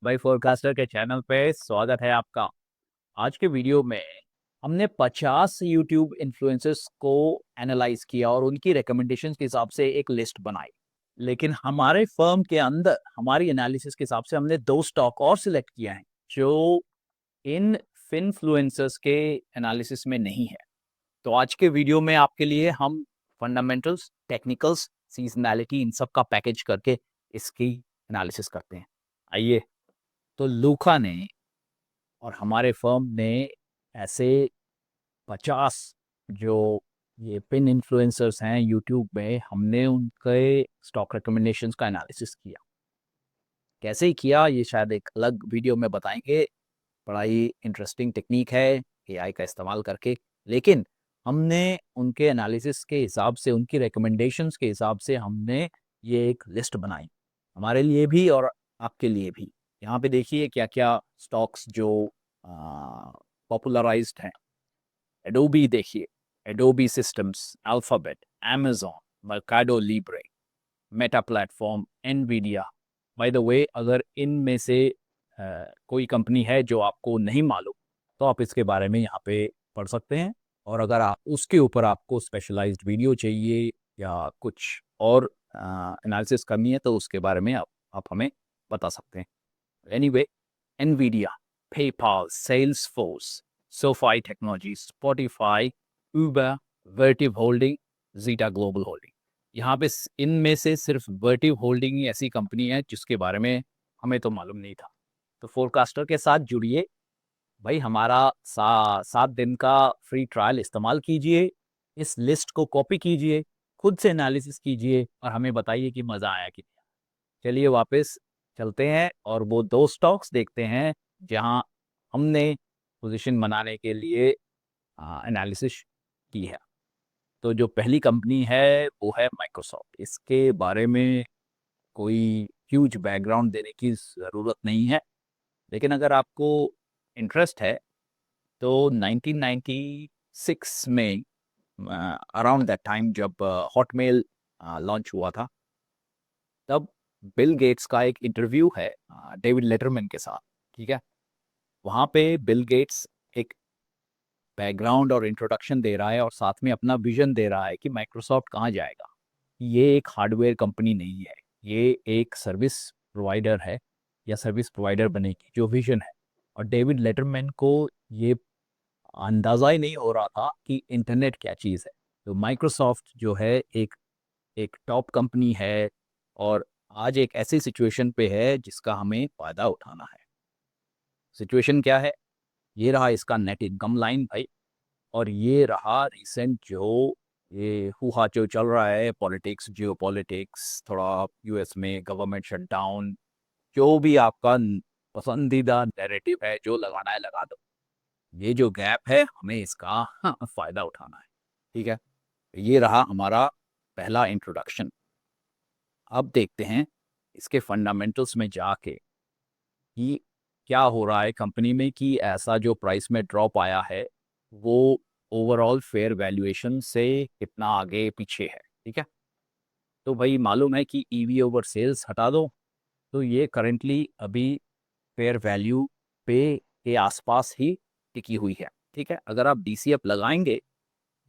भाई फोरकास्टर के चैनल पे स्वागत है आपका। आज के वीडियो में हमने 50 यूट्यूब इन्फ्लुएंसर्स को एनालाइज किया और उनकी रिकमेंडेशंस के हिसाब से एक लिस्ट बनाई। लेकिन हमारे फर्म के अंदर हमारी एनालिसिस के हिसाब से हमने दो स्टॉक और सिलेक्ट किया है जो इन फिनफ्लुएंसर्स के एनालिसिस में नहीं है। तो आज के वीडियो में आपके लिए हम फंडामेंटल्स, टेक्निकल्स, सीजनैलिटी इन सब का पैकेज करके इसकी एनालिसिस करते हैं। आइए। तो लूका ने और हमारे फर्म ने ऐसे 50 जो ये पिन इन्फ्लुएंसर्स हैं यूट्यूब में, हमने उनके स्टॉक रिकमेंडेशंस का एनालिसिस किया। कैसे ही किया ये शायद एक अलग वीडियो में बताएंगे। बड़ा ही इंटरेस्टिंग टेक्निक है एआई का इस्तेमाल करके। लेकिन हमने उनके एनालिसिस के हिसाब से, उनकी रिकमेंडेशंस के हिसाब से हमने ये एक लिस्ट बनाई, हमारे लिए भी और आपके लिए भी। यहाँ पे देखिए क्या क्या स्टॉक्स जो पॉपुलराइज्ड हैं। एडोबी देखिए, Adobe systems, alphabet, amazon, Mercado Libre, Meta platform, Nvidia. By the way, अगर इनमें से कोई कंपनी है जो आपको नहीं मालूम तो आप इसके बारे में यहाँ पे पढ़ सकते हैं। और अगर आप उसके ऊपर आपको स्पेशलाइज्ड वीडियो चाहिए या कुछ और एनालिसिस करनी है तो उसके बारे में आप हमें बता सकते हैं। Anyway, Nvidia, PayPal, Salesforce, SoFi technology, Spotify, Uber, Vertiv holding, Zeta global holding. यहाँ पे इनमें से सिर्फ वर्टिव होल्डिंग ही ऐसी कंपनी है जिसके बारे में हमें तो मालूम नहीं था। तो फोरकास्टर के साथ जुड़िए भाई, हमारा 7 दिन का फ्री ट्रायल इस्तेमाल कीजिए, इस लिस्ट को कॉपी कीजिए, खुद से एनालिसिस कीजिए और हमें बताइए कि मज़ा आया कि नहीं। चलिए वापस चलते हैं और वो दो स्टॉक्स देखते हैं जहां हमने पोजीशन बनाने के लिए एनालिसिस की है। तो जो पहली कंपनी है वो है माइक्रोसॉफ्ट। इसके बारे में कोई ह्यूज बैकग्राउंड देने की ज़रूरत नहीं है, लेकिन अगर आपको इंटरेस्ट है तो 1996 में अराउंड दैट टाइम जब हॉटमेल लॉन्च हुआ था, तब बिल गेट्स का एक इंटरव्यू है डेविड लेटरमैन के साथ। ठीक है, वहाँ पे बिल गेट्स एक बैकग्राउंड और इंट्रोडक्शन दे रहा है और साथ में अपना विजन दे रहा है कि माइक्रोसॉफ्ट कहाँ जाएगा। ये एक हार्डवेयर कंपनी नहीं है, ये एक सर्विस प्रोवाइडर है या सर्विस प्रोवाइडर बने की जो विजन है। और डेविड लेटरमैन को ये अंदाज़ा ही नहीं हो रहा था कि इंटरनेट क्या चीज़ है। तो माइक्रोसॉफ्ट जो है एक एक टॉप कंपनी है और आज एक ऐसी सिचुएशन पे है जिसका हमें फ़ायदा उठाना है। सिचुएशन क्या है? ये रहा इसका नेट इनकम लाइन भाई। और ये रहा रिसेंट जो ये हुआ जो चल रहा है, पॉलिटिक्स, जियोपॉलिटिक्स, थोड़ा यूएस में गवर्नमेंट शटडाउन, जो भी आपका पसंदीदा नैरेटिव है जो लगाना है लगा दो। ये जो गैप है हमें इसका फ़ायदा उठाना है। ठीक है, ये रहा हमारा पहला इंट्रोडक्शन। अब देखते हैं इसके फंडामेंटल्स में जाके कि क्या हो रहा है कंपनी में, कि ऐसा जो प्राइस में ड्रॉप आया है वो ओवरऑल फेयर वैल्यूएशन से कितना आगे पीछे है। ठीक है, तो भाई मालूम है कि ईवी ओवर सेल्स हटा दो तो ये करेंटली अभी फेयर वैल्यू पे के आसपास ही टिकी हुई है। ठीक है, अगर आप डीसीएफ लगाएंगे,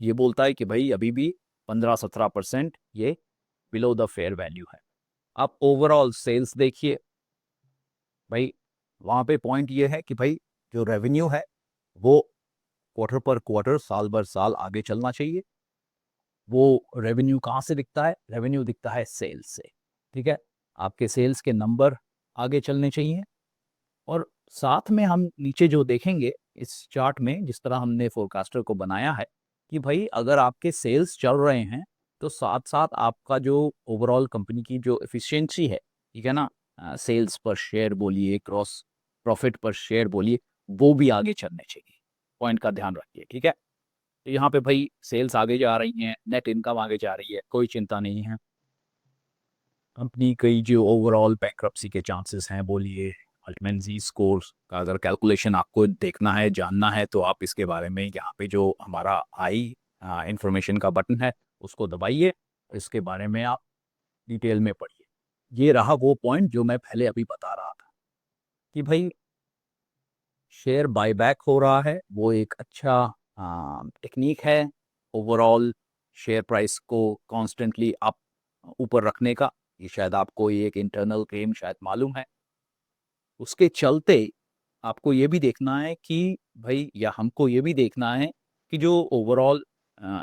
ये बोलता है कि भाई अभी भी 15-17% ये बिलो द फेयर वैल्यू है। आप ओवरऑल सेल्स देखिए भाई, वहाँ पे पॉइंट ये है कि भाई जो रेवेन्यू है वो क्वार्टर पर क्वार्टर, साल भर साल आगे चलना चाहिए। वो रेवेन्यू कहाँ से दिखता है? रेवेन्यू दिखता है सेल्स से। ठीक है, आपके सेल्स के नंबर आगे चलने चाहिए। और साथ में हम नीचे जो देखेंगे इस चार्ट में, जिस तरह हमने फोरकास्टर को बनाया है, कि भाई अगर आपके सेल्स चल रहे हैं तो साथ साथ आपका जो ओवरऑल कंपनी की जो एफिशिएंसी है, ठीक है ना, सेल्स पर शेयर बोलिए, क्रॉस प्रॉफिट पर शेयर बोलिए, वो भी आगे चलने चाहिए। पॉइंट का ध्यान रखिए। ठीक है, तो यहाँ पे भाई सेल्स आगे जा रही हैं, नेट इनकम आगे जा रही है, कोई चिंता नहीं है। कंपनी कई जो ओवरऑल बैंक्रप्सी के चांसेस हैं बोलिए, अल्टमेंजी स्कोर का अगर कैलकुलेशन आपको देखना है, जानना है, तो आप इसके बारे में यहाँ पे जो हमारा आई इंफॉर्मेशन का बटन है उसको दबाइए, इसके बारे में आप डिटेल में पढ़िए। ये रहा वो पॉइंट जो मैं पहले अभी बता रहा था। कि भाई शेयर बायबैक हो रहा है, वो एक अच्छा टेक्निक है ओवरऑल शेयर प्राइस को कॉन्स्टेंटली अप ऊपर रखने का। ये शायद आपको ये एक इंटरनल गेम शायद मालूम है। उसके चलते आपको ये भी देखना है कि भाई, या हमको ये भी देखना है कि जो ओवरऑल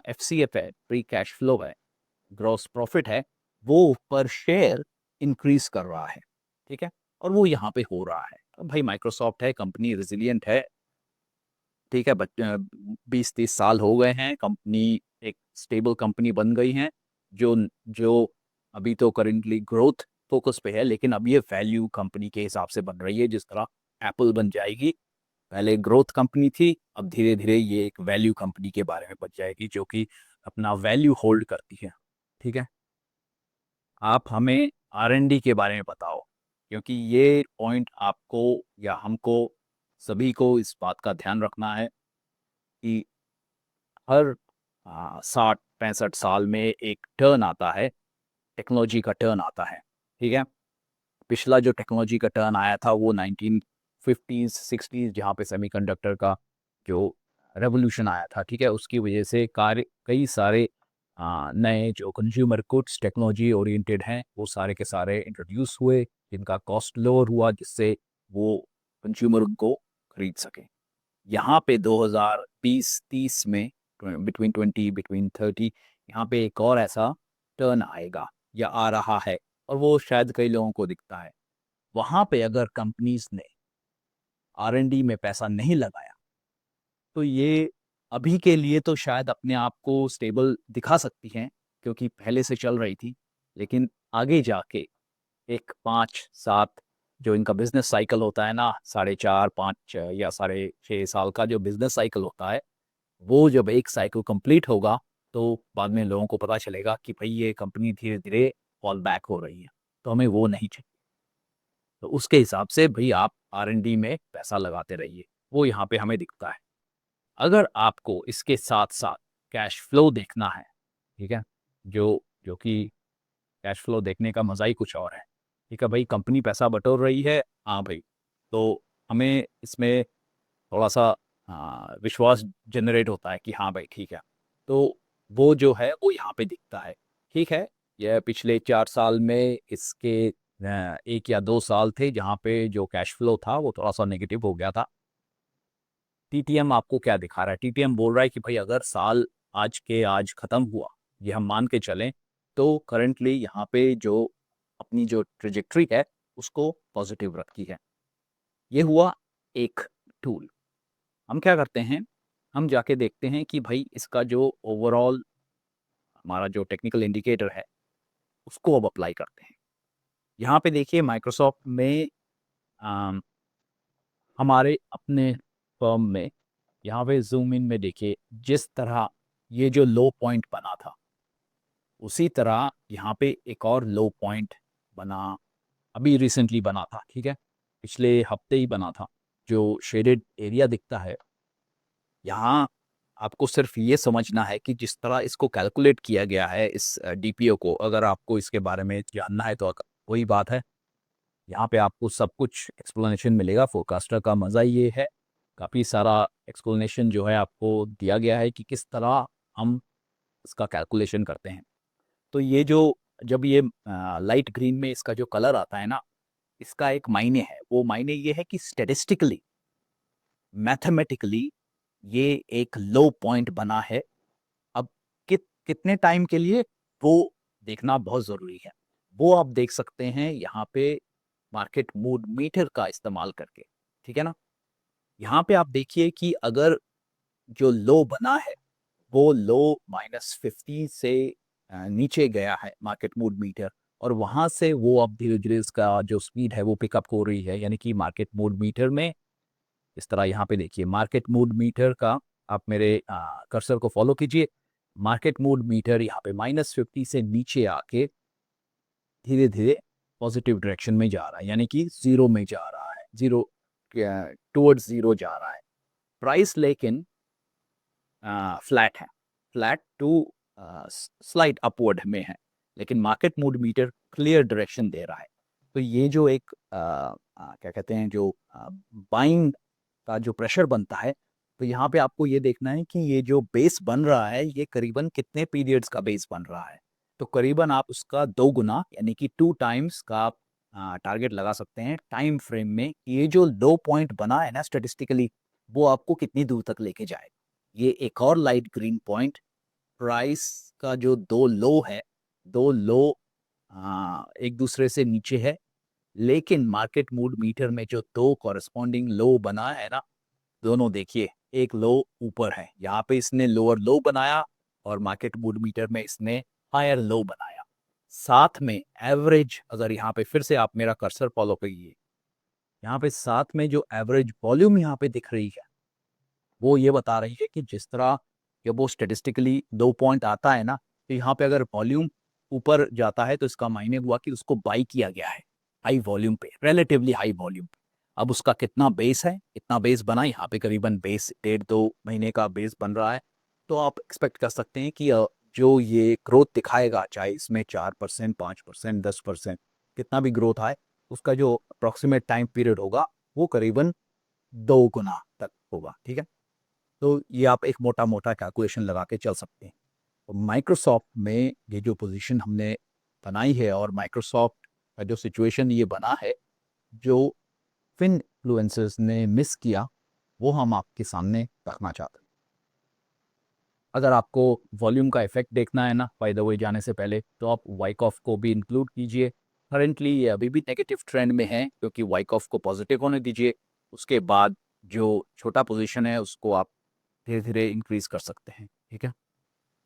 एफसीएफ है, फ्री कैश फ्लो है, ग्रॉस प्रॉफिट है, वो पर शेयर इंक्रीज कर रहा है। ठीक है, और वो यहाँ पे हो रहा है। अब भाई माइक्रोसॉफ्ट है, कंपनी रिजिलियंट है। ठीक है, बट 20-30 साल हो गए हैं, कंपनी एक स्टेबल कंपनी बन गई है, जो जो अभी तो करेंटली ग्रोथ फोकस पे है, लेकिन अब ये वैल्यू कंपनी के हिसाब से बन रही है, जिस तरह एप्पल बन जाएगी। पहले ग्रोथ कंपनी थी, अब धीरे धीरे ये एक वैल्यू कंपनी के बारे में बन जाएगी, जो कि अपना वैल्यू होल्ड करती है। ठीक है, आप हमें R&D के बारे में बताओ, क्योंकि ये पॉइंट आपको या हमको सभी को इस बात का ध्यान रखना है कि हर 60-65 साल में एक टर्न आता है, टेक्नोलॉजी का टर्न आता है। ठीक है, पिछला जो टेक्नोलॉजी का टर्न आया था वो 1950s 60s, जहाँ पे सेमीकंडक्टर का जो रेवोल्यूशन आया था। ठीक है, उसकी वजह से कार्य कई सारे नए जो कंज्यूमर गुड्स टेक्नोलॉजी ओरिएंटेड हैं, वो सारे के सारे इंट्रोड्यूस हुए, जिनका कॉस्ट लोअर हुआ, जिससे वो कंज्यूमर उनको खरीद सके। यहाँ पे 2020-30 में, बिटवीन 30, यहाँ पे एक और ऐसा टर्न आएगा या आ रहा है, और वो शायद कई लोगों को दिखता है। वहाँ पे अगर कंपनीज ने R&D में पैसा नहीं लगाया, तो ये अभी के लिए तो शायद अपने आप को स्टेबल दिखा सकती हैं, क्योंकि पहले से चल रही थी। लेकिन आगे जाके एक 5-7 जो इनका बिजनेस साइकिल होता है ना, 4.5-5 या 6.5 साल का जो बिजनेस साइकिल होता है, वो जब एक साइकिल कंप्लीट होगा, तो बाद में लोगों को पता चलेगा कि भाई ये कंपनी धीरे धीरे फॉल बैक हो रही है, तो हमें वो नहीं चाहिए। तो उसके हिसाब से भाई आप R&D में पैसा लगाते रहिए, वो यहाँ पे हमें दिखता है। अगर आपको इसके साथ साथ कैश फ्लो देखना है, ठीक है, जो जो कि कैश फ्लो देखने का मज़ा ही कुछ और है। ठीक है भाई, कंपनी पैसा बटोर रही है, हाँ भाई, तो हमें इसमें थोड़ा सा विश्वास जनरेट होता है कि हाँ भाई ठीक है। तो वो जो है वो यहाँ पे दिखता है। ठीक है, यह पिछले 4 साल में इसके 1 या 2 साल थे जहाँ पे जो कैश फ्लो था वो थोड़ा सा नेगेटिव हो गया था। टीटीएम आपको क्या दिखा रहा है? टीटीएम बोल रहा है कि भाई अगर साल आज ख़त्म हुआ, ये हम मान के चलें, तो करंटली यहाँ पे जो अपनी जो ट्रेजेक्ट्री है उसको पॉजिटिव रखी है। ये हुआ एक टूल। हम क्या करते हैं, हम जाके देखते हैं कि भाई इसका जो ओवरऑल हमारा जो टेक्निकल इंडिकेटर है, उसको अब अप्लाई करते हैं। यहाँ पे देखिए माइक्रोसॉफ्ट में अम, हमारे अपने फर्म में, यहाँ पे ज़ूम इन में देखिए, जिस तरह ये जो लो पॉइंट बना था, उसी तरह यहाँ पे एक और लो पॉइंट बना, अभी रिसेंटली बना था। ठीक है, पिछले हफ्ते ही बना था। जो शेडेड एरिया दिखता है यहाँ, आपको सिर्फ ये समझना है कि जिस तरह इसको कैलकुलेट किया गया है इस डीपीओ को, अगर आपको इसके बारे में जानना है तो वही बात है, यहाँ पे आपको सब कुछ एक्सप्लेनेशन मिलेगा। फोरकास्टर का मज़ा ये है, काफ़ी सारा एक्सप्लेनेशन जो है आपको दिया गया है कि किस तरह हम इसका कैलकुलेशन करते हैं। तो ये जो, जब ये लाइट ग्रीन में इसका जो कलर आता है ना, इसका एक मायने है। वो मायने ये है कि स्टेटिस्टिकली, मैथमेटिकली ये एक लो पॉइंट बना है। अब कितने टाइम के लिए, वो देखना बहुत ज़रूरी है। वो आप देख सकते हैं यहाँ पे मार्केट मूड मीटर का इस्तेमाल करके। ठीक है ना? यहाँ पे आप देखिए कि अगर जो लो बना है, वो लो -50 से नीचे गया है मार्केट मूड मीटर, और वहाँ से वो अब धीरे-धीरे इसका जो स्पीड है वो पिकअप हो रही है। यानी कि मार्केट मूड मीटर में इस तरह यहाँ पे देखिए, मार्केट मूड मीटर का आप मेरे कर्सर को फॉलो कीजिए। मार्केट मूड मीटर यहाँ पे -50 से नीचे आके धीरे धीरे पॉजिटिव डायरेक्शन में जा रहा है, यानी कि जीरो में जा रहा है, जीरो टुवर्ड्स जीरो जा रहा है। प्राइस लेकिन फ्लैट है, फ्लैट टू स्लाइट अपवर्ड में है, लेकिन market mood meter clear direction दे रहा है। तो ये जो एक क्या कहते हैं, जो बाइंग का जो प्रेशर बनता है, तो यहाँ पे आपको ये देखना है कि ये जो बेस बन रहा है, ये करीबन कितने पीरियड्स का बेस बन रहा है। तो करीबन आप उसका 2 गुना यानी कि 2 टाइम्स का आप टारगेट लगा सकते हैं टाइम फ्रेम में। ये जो लो पॉइंट बना है ना स्टैटिस्टिकली, वो आपको कितनी दूर तक लेके जाए। ये एक और लाइट ग्रीन पॉइंट, प्राइस का जो 2 लो है, 2 लो एक दूसरे से नीचे है, लेकिन मार्केट मूड मीटर में जो 2 कॉरेस्पॉन्डिंग लो बना है ना, दोनों देखिए, एक लो ऊपर है, यहाँ पे इसने लोअर लो बनाया और मार्केट मूड मीटर में इसने हायर लो बनाया। साथ में एवरेज, अगर यहाँ पे फिर से आप मेरा कर्सर फॉलो करिए, यहाँ पे साथ में जो एवरेज वॉल्यूम यहाँ पे दिख रही है, वो ये बता रही है कि जिस तरह जब वो स्टेटिस्टिकली 2 पॉइंट आता है ना, तो यहाँ पे अगर वॉल्यूम ऊपर जाता है तो इसका मायने हुआ कि उसको बाई किया गया है हाई वॉल्यूम पे, रिलेटिवली हाई वॉल्यूम। अब उसका कितना बेस है, इतना बेस बना, यहाँ पे करीबन बेस 1.5-2 महीने का बेस बन रहा है। तो आप एक्सपेक्ट कर सकते हैं कि जो ये ग्रोथ दिखाएगा, चाहे इसमें 4%, 5%, 10%, कितना भी ग्रोथ आए, उसका जो अप्रॉक्सीमेट टाइम पीरियड होगा वो करीबन 2 गुना तक होगा। ठीक है, तो ये आप एक मोटा मोटा कैलकुलेशन लगा के चल सकते हैं। तो माइक्रोसॉफ्ट में ये जो पोजीशन हमने बनाई है, और माइक्रोसॉफ्ट का जो सिचुएशन ये बना है, जो फिनफ्लुएंसर्स ने मिस किया, वो हम आपके सामने रखना चाहते हैं। अगर आपको वॉल्यूम का इफेक्ट देखना है ना, बाय द वे जाने से पहले, तो आप वाइकॉफ को भी इंक्लूड कीजिए। करेंटली ये अभी भी नेगेटिव ट्रेंड में है, क्योंकि वाइकॉफ को पॉजिटिव होने दीजिए, उसके बाद जो छोटा पोजीशन है उसको आप धीरे धीरे इंक्रीज कर सकते हैं। ठीक है,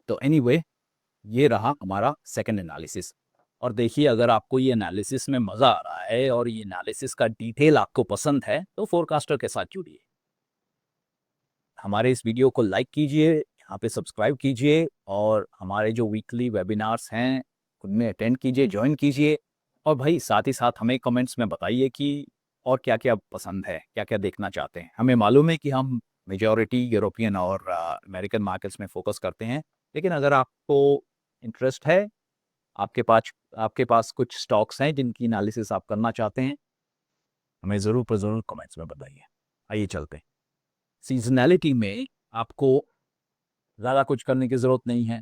तो एनीवे ये रहा हमारा सेकंड एनालिसिस। और देखिए, अगर आपको ये एनालिसिस में मज़ा आ रहा है और ये एनालिसिस का डिटेल आपको पसंद है, तो फोरकास्टर के साथ जुड़िए। हमारे इस वीडियो को लाइक कीजिए, यहाँ पे सब्सक्राइब कीजिए, और हमारे जो वीकली वेबिनार्स हैं उनमें अटेंड कीजिए, ज्वाइन कीजिए। और भाई साथ ही साथ हमें कमेंट्स में बताइए कि और क्या क्या पसंद है, क्या क्या देखना चाहते हैं। हमें मालूम है कि हम मेजॉरिटी यूरोपियन और अमेरिकन मार्केट्स में फोकस करते हैं, लेकिन अगर आपको इंटरेस्ट है, आपके पास कुछ स्टॉक्स हैं जिनकी एनालिसिस आप करना चाहते हैं, हमें ज़रूर पर ज़रूर कमेंट्स में बताइए। आइए चलते हैं। सीजनैलिटी में आपको ज़्यादा कुछ करने की ज़रूरत नहीं है।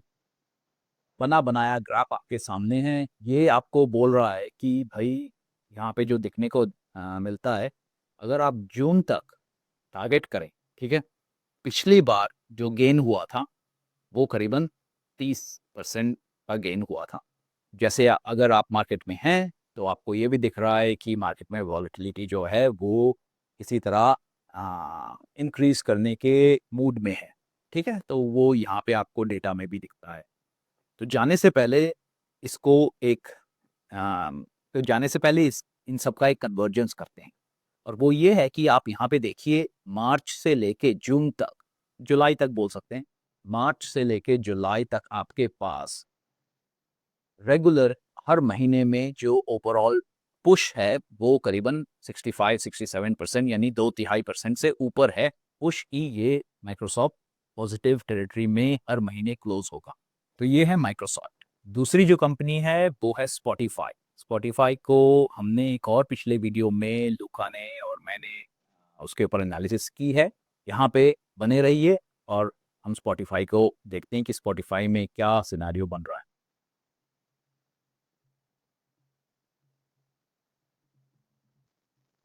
बना बनाया ग्राफ आपके सामने है, ये आपको बोल रहा है कि भाई यहाँ पे जो दिखने को मिलता है, अगर आप जून तक टारगेट करें, ठीक है, पिछली बार जो गेन हुआ था वो करीबन 30% का गेन हुआ था। जैसे अगर आप मार्केट में हैं, तो आपको ये भी दिख रहा है कि मार्केट में वॉलेटिलिटी जो है वो किसी तरह इंक्रीज करने के मूड में है। ठीक है, तो वो यहाँ पे आपको डेटा में भी दिखता है। तो जाने से पहले इसको एक तो जाने से पहले इन सब का एक कन्वर्जेंस करते हैं, और वो ये है कि आप यहाँ पे देखिए, मार्च से लेके जून तक, जुलाई तक बोल सकते हैं, मार्च से लेके जुलाई तक आपके पास रेगुलर हर महीने में जो ओवरऑल पुश है वो करीबन 65-67%, यानी 2/3% से ऊपर है पुश की। ये माइक्रोसॉफ्ट पॉजिटिव टेरिटरी में हर महीने क्लोज होगा। तो ये है माइक्रोसॉफ्ट। दूसरी जो कंपनी है वो है स्पॉटिफाई। स्पॉटिफाई को हमने एक और पिछले वीडियो में लुका ने और मैंने उसके ऊपर एनालिसिस की है। यहाँ पे बने रहिए और हम स्पॉटिफाई को देखते हैं कि स्पॉटिफाई में क्या सिनेरियो बन रहा है।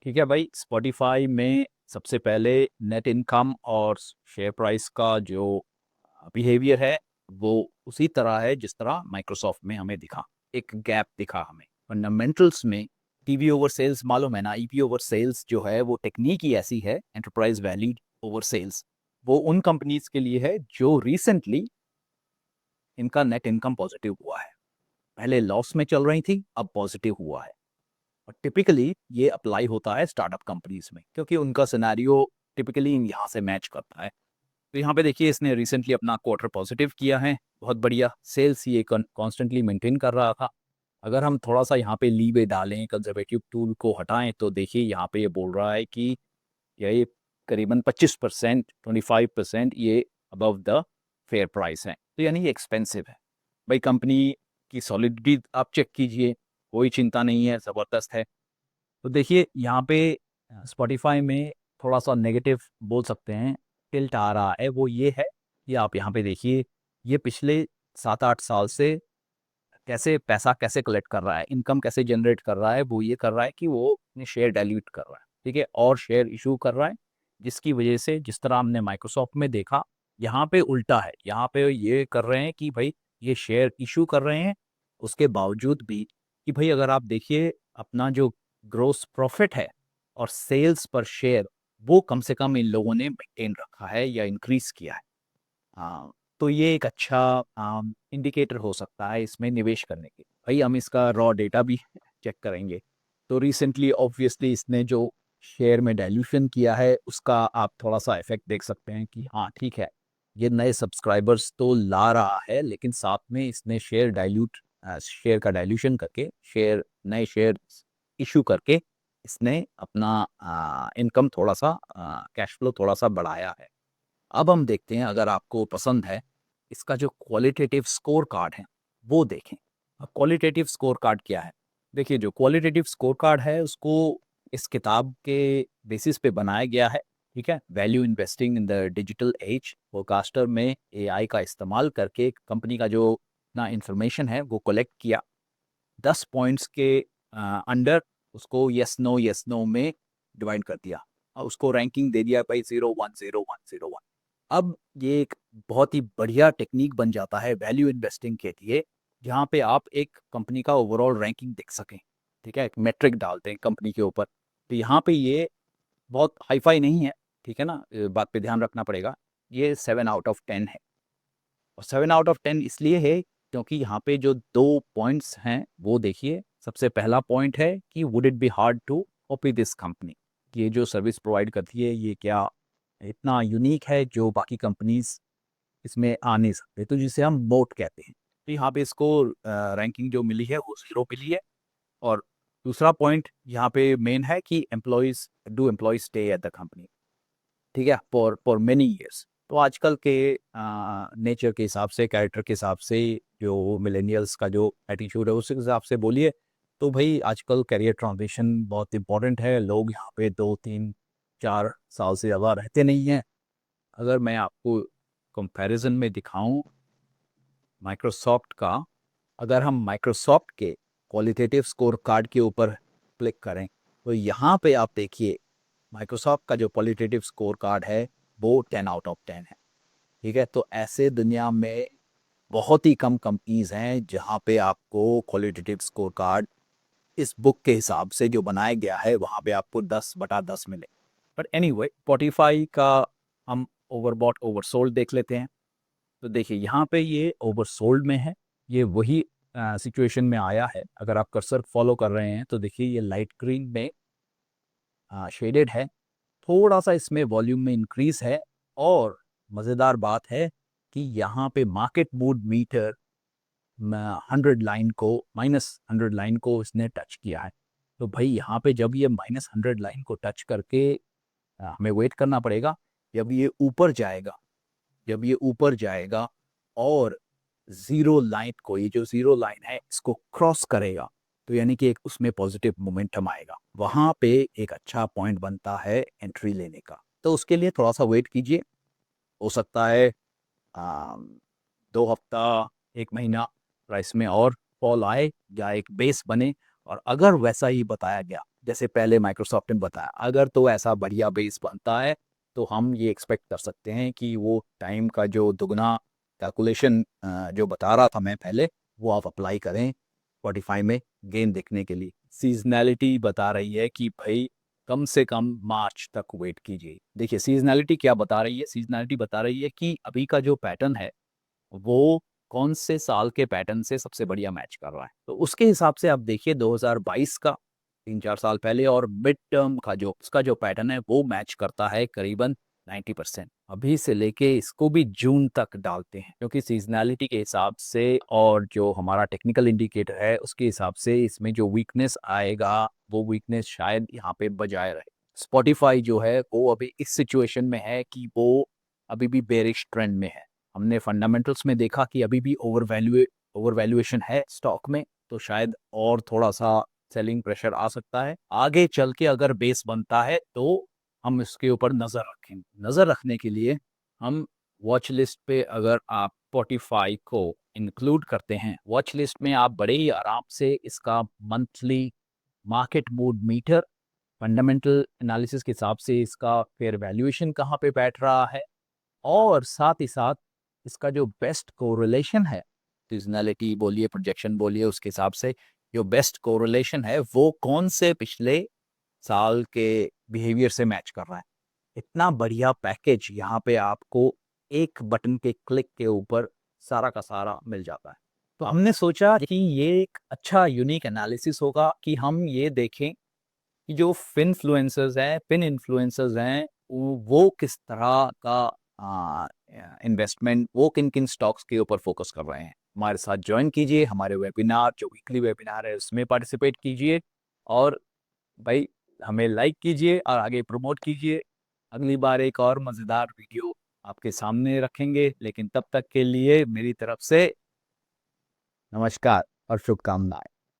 ठीक है भाई, स्पॉटिफाई में सबसे पहले नेट इनकम और शेयर प्राइस का जो बिहेवियर है वो उसी तरह है जिस तरह माइक्रोसॉफ्ट में हमें दिखा। एक गैप दिखा हमें फंडामेंटल्स में। टीवी ओवर सेल्स मालूम है ना, ईपी ओवर सेल्स जो है वो टेक्निक ही ऐसी है, एंटरप्राइज वैल्यू ओवर सेल्स। वो उन कंपनीज के लिए है जो रिसेंटली इनका नेट इनकम पॉजिटिव हुआ है। पहले लॉस में चल रही थी, अब पॉजिटिव हुआ है। और टिपिकली ये अप्लाई होता है स्टार्टअप कंपनीज में, क्योंकि उनका सिनेरियो टिपिकली यहाँ से मैच करता है। तो यहाँ पे देखिए, इसने रिसेंटली अपना क्वार्टर पॉजिटिव किया है, बहुत बढ़िया। सेल्स ये कॉन्स्टेंटली मेंटेन कर रहा था। अगर हम थोड़ा सा यहाँ पे लीवे डालें, कंजर्वेटिव टूल को हटाएं, तो देखिए यहाँ पे ये बोल रहा है कि ये करीबन 25%, 25% ये अबव द फेयर प्राइस है, तो यानी ये एक्सपेंसिव है। भाई कंपनी की सॉलिडिटी आप चेक कीजिए, कोई चिंता नहीं है, ज़बरदस्त है। तो देखिए यहाँ पे स्पॉटिफ़ाई में थोड़ा-सा नेगेटिव बोल सकते हैं, टिल्ट आ रहा है, वो ये है कि आप यहाँ पे देखिए, ये पिछले 7-8 साल से कैसे पैसा कैसे कलेक्ट कर रहा है, इनकम कैसे जनरेट कर रहा है, वो ये कर रहा है कि वो अपने शेयर डाइल्यूट कर रहा है, ठीक है? और शेयर इश्यू कर रहा है, जिसकी वजह से जिस तरह हमने माइक्रोसॉफ्ट में देखा, यहाँ पे उल्टा है। यहाँ पे ये कर रहे हैं कि भई ये शेयर इश्यू कर रहे हैं, उसके बावजूद भी कि भई अगर आप देखिए अपना जो ग्रॉस प्रॉफिट है और सेल्स पर शेयर, वो कम से कम इन लोगों ने मेंटेन रखा है या इंक्रीज़ किया है। हाँ, तो ये एक अच्छा इंडिकेटर हो सकता है इसमें निवेश करने के। भई हम इसका रॉ डेटा भी चेक करेंगे। तो रिसेंटली ऑब्वियसली इसने जो शेयर में डाइल्यूशन किया है, उसका आप थोड़ा-सा इफ़ेक्ट देख सकते हैं कि हाँ, ठीक है, ये नए सब्सक्राइबर्स तो ला रहा है, लेकिन साथ में इसने शेयर का डाइल्यूशन करके, नए शेयर इश्यू करके इसने अपना इनकम थोड़ा-सा कैश फ्लो थोड़ा-सा बढ़ाया है। अब हम देखते हैं, अगर आपको पसंद है, इसका जो क्वालिटेटिव स्कोर कार्ड है, वो देखें। अब क्वालिटेटिव स्कोर कार्ड क्या है? देखिए, जो क्वालिटेटिव स्कोर कार्ड है, उसको इस किताब के बेसिस पे बनाया गया है, ठीक है? Value investing in the digital age forecaster में एआई का इस्तेमाल करके कंपनी का जो ना इन्फॉर्मेशन है, वो कलेक्ट किया। 10 पॉइंट्स के अंडर उसको येस नो में डिवाइड कर दिया और उसको रैंकिंग दे दिया भाई 0 1 0 1 0 1। अब ये एक बहुत ही बढ़िया टेक्नीक बन जाता है वैल्यू इन्वेस्टिंग के लिए, जहाँ पे आप एक कंपनी का ओवरऑल रैंकिंग देख सकें, ठीक है? एक मेट्रिक डालते हैं कंपनी के ऊपर। तो यहाँ पे ये बहुत हाई-फाई नहीं है, ठीक है ना? बात पे ध्यान रखना पड़ेगा। ये 7 आउट ऑफ 10 है। और 7 आउट ऑफ 10 इसलिए है क्योंकि यहाँ पे जो 2 पॉइंट्स हैं वो देखिए। सबसे पहला पॉइंट है कि would it be hard to copy this company, ये जो सर्विस प्रोवाइड करती है ये क्या इतना यूनिक है जो बाकी कंपनीज इसमें आ नहीं सकते, तो जिसे हम मोट कहते हैं। तो यहाँ पे इसको रैंकिंग जो मिली है वो 0 मिली है। और दूसरा पॉइंट यहाँ पे मेन है कि employees stay at the company, ठीक है, फॉर मेनी ईयर्स। तो आजकल के नेचर के हिसाब से, कैरेक्टर के हिसाब से, जो मिलेनियल्स का जो एटीट्यूड है उस हिसाब से बोलिए, तो भाई आजकल करियर ट्रांजिशन बहुत इंपॉर्टेंट है। लोग यहाँ पे 2 3 4 साल से ज़्यादा रहते नहीं हैं। अगर मैं आपको कंपैरिजन में दिखाऊं माइक्रोसॉफ्ट का, अगर हम माइक्रोसॉफ्ट के क्वालिटेटिव स्कोर कार्ड के ऊपर क्लिक करें, तो यहाँ पे आप देखिए माइक्रोसॉफ्ट का जो क्वालिटेटिव स्कोर कार्ड है वो 10 आउट ऑफ 10 है, ठीक है? तो ऐसे दुनिया में बहुत ही कम कंपनीज हैं जहाँ पे आपको क्वालिटेटिव स्कोर कार्ड इस बुक के हिसाब से जो बनाया गया है वहाँ पे आपको 10/10 मिले। बट एनीवे, स्पॉटिफाई का हम ओवरबॉट ओवरसोल्ड देख लेते हैं। तो देखिए यहाँ पे ये ओवरसोल्ड में है। ये वही सिचुएशन में आया है। अगर आप कर्सर फॉलो कर रहे हैं तो देखिए ये लाइट ग्रीन में शेडेड है। थोड़ा-सा इसमें वॉल्यूम में इंक्रीज़ है और मज़ेदार बात है कि यहाँ पे मार्केट मूड मीटर म 100 लाइन को -100 लाइन को इसने टच किया है। तो भई यहाँ पे जब ये -100 लाइन को टच करके हमें वेट करना पड़ेगा। जब ये ऊपर जाएगा जब ये ऊपर जाएगा और ज़ीरो लाइन को, ये जो ज़ीरो लाइन है इसको क्रॉस करेगा, तो यानी कि एक उसमें पॉजिटिव मोमेंटम आएगा। वहाँ पे एक अच्छा पॉइंट बनता है एंट्री लेने का। तो उसके लिए थोड़ा-सा वेट कीजिए। हो सकता है अ, 2 हफ्ता, 1 महीना प्राइस में और फॉल आए या एक बेस बने। और अगर वैसा ही बताया गया, जैसे पहले माइक्रोसॉफ्ट ने बताया, अगर तो ऐसा बढ़िया बेस बनता है, तो हम ये एक्सपेक्ट कर सकते हैं कि वो टाइम का जो दुगना कैलकुलेशन जो बता रहा था मैं पहले, वो आप अप्लाई करें स्पॉटिफ़ाई में गेन देखने के लिए। सीज़नैलिटी बता रही है कि भई कम से कम मार्च तक वेट कीजिए। देखिए सीज़नैलिटी क्या बता रही है? सीज़नैलिटी बता रही है कि अभी का जो पैटर्न है, वो कौन से साल के पैटर्न से सबसे बढ़िया मैच कर रहा है। तो उसके हिसाब से आप देखिए 2022 का 3-4 साल पहले और मिड टर्म का जो उसका जो पैटर्न है वो मैच करता है करीबन 90%। अभी से लेके इसको भी जून तक डालते हैं क्योंकि सीज़नैलिटी के हिसाब से और जो हमारा टेक्निकल इंडिकेटर है उसके हिसाब से इसमें जो वीकनेस आएगा वो वीकनेस शायद यहाँ पे बजाय रहे। स्पॉटिफ़ाई जो है वो अभी इस सिचुएशन में है कि वो अभी भी बेयरिश ट्रेंड में है। हमने फंडामेंटल्स में देखा कि अभी भी ओवर वैल्यूएशन है स्टॉक में। तो शायद और थोड़ा सा सेलिंग प्रेशर आ सकता है। आगे चल के अगर बेस बनता है तो हम इसके ऊपर नज़र रखें। नज़र रखने के लिए हम वॉच लिस्ट पे अगर आप स्पॉटिफ़ाई को इंक्लूड करते हैं, वॉच लिस्ट में आप बड़े ही आराम से इसका monthly market mood meter, fundamental analysis के हिसाब से इसका फेयर वैल्यूएशन कहाँ पे बैठ रहा है और साथ ही साथ इसका जो बेस्ट कोरिलेशन है, सीज़नैलिटी बोलिए, प्रोजेक्शन बोलिए, उसके हिसाब से जो बेस्ट कोरिलेशन है वो कौन से पिछले साल के बिहेवियर से मैच कर रहा है। इतना बढ़िया पैकेज यहाँ पे आपको एक बटन के क्लिक के ऊपर सारा का सारा मिल जाता है। तो हमने सोचा कि ये एक अच्छा यूनिक एनालिसिस होगा कि हम ये देखें कि जो फिन इन्फ्लुएंसर्स हैं, वो किस तरह का इन्वेस्टमेंट, वो किन-किन स्टॉक्स के ऊपर फ़ोकस कर रहे हैं। हमारे साथ जॉइन कीजिए, हमारे वेबिनार जो वीकली वेबिनार है उसमें पार्टिसिपेट कीजिए और भाई हमें लाइक कीजिए और आगे प्रमोट कीजिए। अगली बार एक और मज़ेदार वीडियो आपके सामने रखेंगे, लेकिन तब तक के लिए मेरी तरफ से नमस्कार और शुभकामनाएँ।